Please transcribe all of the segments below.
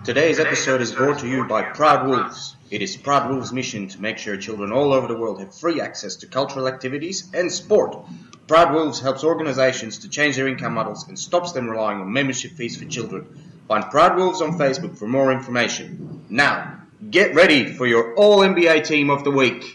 Today's episode is brought to you by Proud Wolves. It is Proud Wolves' mission to make sure children all over the world have free access to cultural activities and sport. Proud Wolves helps organizations to change their income models and stops them relying on membership fees for children. Find Proud Wolves on Facebook for more information. Now, get ready for your All-NBA Team of the Week.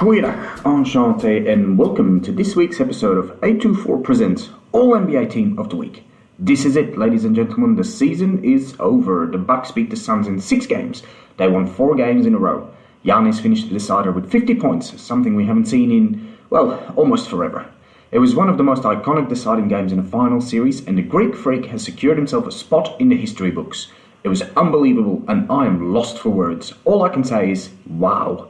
Goeiedag, enchantée, and welcome to this week's episode of A24 Presents All-NBA Team of the Week. This is it, ladies and gentlemen, the season is over. The Bucks beat the Suns in 6 games. They won 4 games in a row. Giannis finished the decider with 50 points, something we haven't seen in, almost forever. It was one of the most iconic deciding games in a final series, and the Greek Freak has secured himself a spot in the history books. It was unbelievable, and I am lost for words. All I can say is, wow.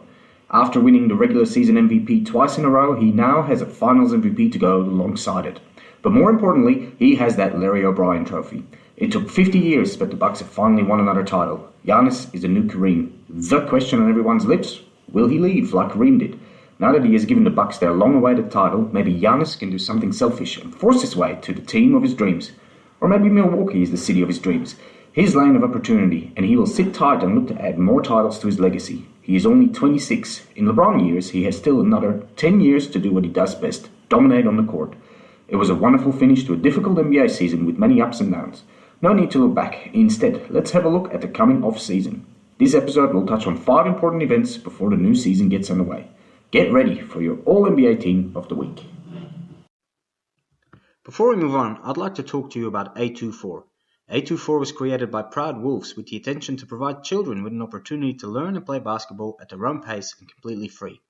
After winning the regular season MVP twice in a row, he now has a finals MVP to go alongside it. But more importantly, he has that Larry O'Brien trophy. It took 50 years, but the Bucks have finally won another title. Giannis is the new Kareem. The question on everyone's lips, will he leave like Kareem did? Now that he has given the Bucks their long-awaited title, maybe Giannis can do something selfish and force his way to the team of his dreams. Or maybe Milwaukee is the city of his dreams. His lane of opportunity, and he will sit tight and look to add more titles to his legacy. He is only 26. In LeBron years, he has still another 10 years to do what he does best, dominate on the court. It was a wonderful finish to a difficult NBA season with many ups and downs. No need to look back. Instead, let's have a look at the coming off-season. This episode will touch on 5 important events before the new season gets underway. Get ready for your All-NBA Team of the Week. Before we move on, I'd like to talk to you about A24. A24 was created by Proud Wolves with the intention to provide children with an opportunity to learn and play basketball at their own pace and completely free.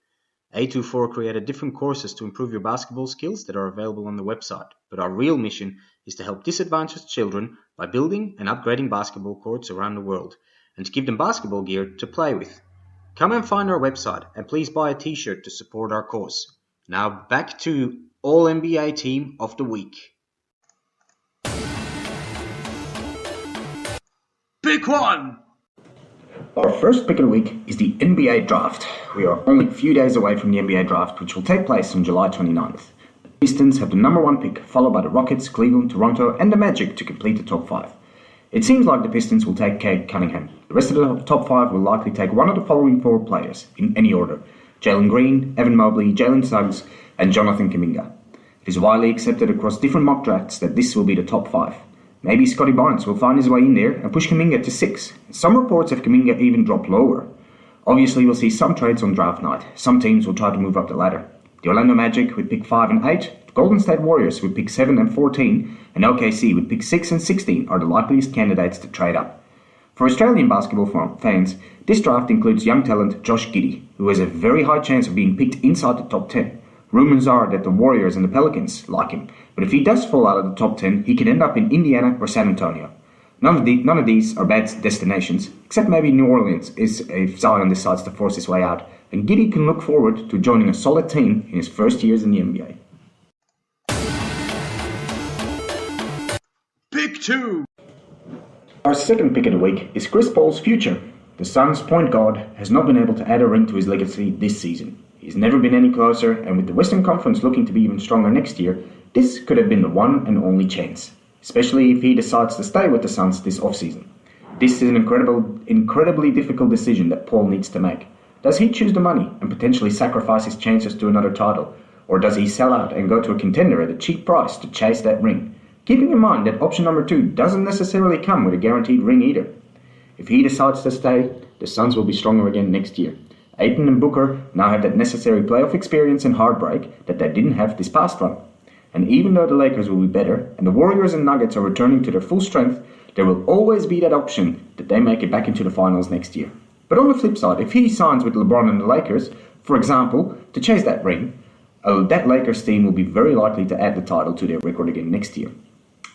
A24 created different courses to improve your basketball skills that are available on the website, but our real mission is to help disadvantaged children by building and upgrading basketball courts around the world, and to give them basketball gear to play with. Come and find our website, and please buy a t-shirt to support our cause. Now back to All-NBA Team of the Week. Pick one! Our first pick of the week is the NBA Draft. We are only a few days away from the NBA Draft, which will take place on July 29th. The Pistons have the number 1 pick, followed by the Rockets, Cleveland, Toronto, and the Magic to complete the top 5. It seems like the Pistons will take Cade Cunningham. The rest of the top 5 will likely take one of the following 4 players, in any order: Jalen Green, Evan Mobley, Jalen Suggs, and Jonathan Kuminga. It is widely accepted across different mock drafts that this will be the top 5. Maybe Scotty Barnes will find his way in there and push Kuminga to 6. Some reports have Kuminga even dropped lower. Obviously, we'll see some trades on draft night. Some teams will try to move up the ladder. The Orlando Magic with pick 5 and 8, the Golden State Warriors with pick 7 and 14, and OKC with pick 6 and 16 are the likeliest candidates to trade up. For Australian basketball fans, this draft includes young talent Josh Giddey, who has a very high chance of being picked inside the top 10. Rumours are that the Warriors and the Pelicans like him, but if he does fall out of the top 10, he could end up in Indiana or San Antonio. None of these are bad destinations, except maybe New Orleans if Zion decides to force his way out, and Giddey can look forward to joining a solid team in his first years in the NBA. Pick 2! Our second pick of the week is Chris Paul's future. The Suns' point guard has not been able to add a ring to his legacy this season. He's never been any closer, and with the Western Conference looking to be even stronger next year, this could have been the one and only chance, especially if he decides to stay with the Suns this offseason. This is an incredibly difficult decision that Paul needs to make. Does he choose the money and potentially sacrifice his chances to another title, or does he sell out and go to a contender at a cheap price to chase that ring? Keeping in mind that option number 2 doesn't necessarily come with a guaranteed ring either. If he decides to stay, the Suns will be stronger again next year. Ayton and Booker now have that necessary playoff experience and heartbreak that they didn't have this past run. And even though the Lakers will be better, and the Warriors and Nuggets are returning to their full strength, there will always be that option that they make it back into the finals next year. But on the flip side, if he signs with LeBron and the Lakers, for example, to chase that ring, that Lakers team will be very likely to add the title to their record again next year.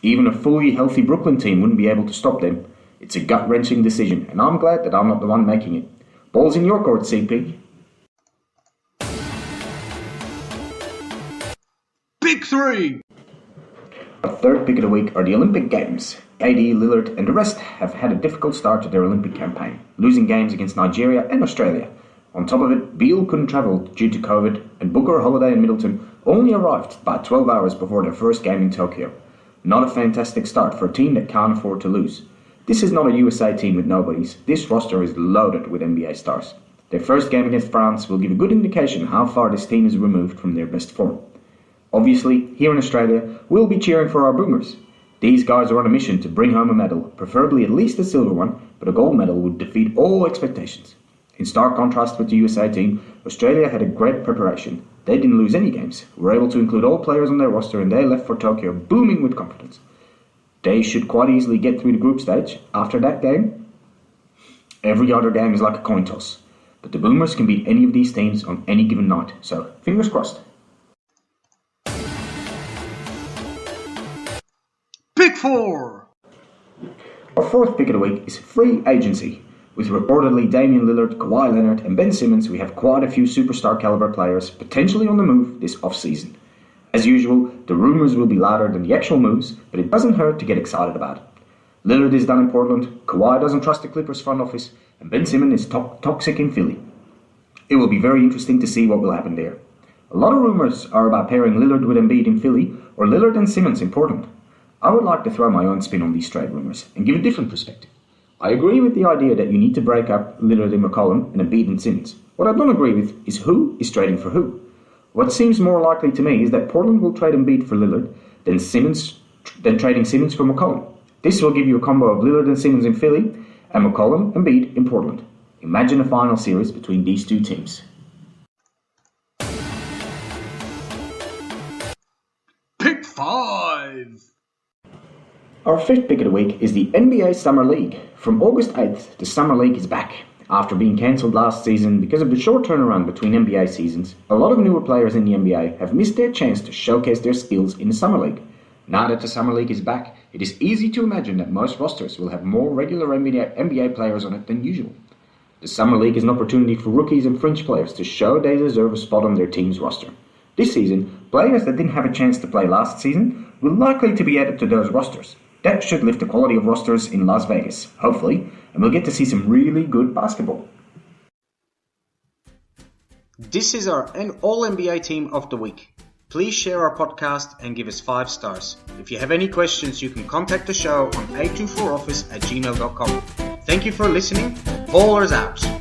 Even a fully healthy Brooklyn team wouldn't be able to stop them. It's a gut-wrenching decision, and I'm glad that I'm not the one making it. Ball's in your court, CP. Pick 3! Our third pick of the week are the Olympic Games. AD, Lillard and the rest have had a difficult start to their Olympic campaign, losing games against Nigeria and Australia. On top of it, Beal couldn't travel due to COVID, and Booker, Holiday and Middleton only arrived about 12 hours before their first game in Tokyo. Not a fantastic start for a team that can't afford to lose. This is not a USA team with nobodies. This roster is loaded with NBA stars. Their first game against France will give a good indication how far this team is removed from their best form. Obviously, here in Australia, we'll be cheering for our Boomers. These guys are on a mission to bring home a medal, preferably at least a silver one, but a gold medal would defeat all expectations. In stark contrast with the USA team, Australia had a great preparation. They didn't lose any games, were able to include all players on their roster, and they left for Tokyo booming with confidence. They should quite easily get through the group stage. After that game, every other game is like a coin toss. But the Boomers can beat any of these teams on any given night, so fingers crossed. Pick 4! Our fourth pick of the week is free agency. With reportedly Damian Lillard, Kawhi Leonard and Ben Simmons, we have quite a few superstar caliber players potentially on the move this off-season. As usual, the rumours will be louder than the actual moves, but it doesn't hurt to get excited about it. Lillard is done in Portland, Kawhi doesn't trust the Clippers front office, and Ben Simmons is toxic in Philly. It will be very interesting to see what will happen there. A lot of rumours are about pairing Lillard with Embiid in Philly or Lillard and Simmons in Portland. I would like to throw my own spin on these trade rumours and give a different perspective. I agree with the idea that you need to break up Lillard and McCollum and Embiid and Simmons. What I don't agree with is who is trading for who. What seems more likely to me is that Portland will trade Embiid for Lillard, then trading Simmons for McCollum. This will give you a combo of Lillard and Simmons in Philly and McCollum and Embiid in Portland. Imagine a final series between these two teams. Pick 5! Our fifth pick of the week is the NBA Summer League. From August 8th, the Summer League is back. After being cancelled last season because of the short turnaround between NBA seasons, a lot of newer players in the NBA have missed their chance to showcase their skills in the Summer League. Now that the Summer League is back, it is easy to imagine that most rosters will have more regular NBA players on it than usual. The Summer League is an opportunity for rookies and fringe players to show they deserve a spot on their team's roster. This season, players that didn't have a chance to play last season will likely to be added to those rosters. That should lift the quality of rosters in Las Vegas, hopefully, and we'll get to see some really good basketball. This is our All-NBA Team of the Week. Please share our podcast and give us 5 stars. If you have any questions, you can contact the show on a24office@gmail.com. Thank you for listening. Ballers out!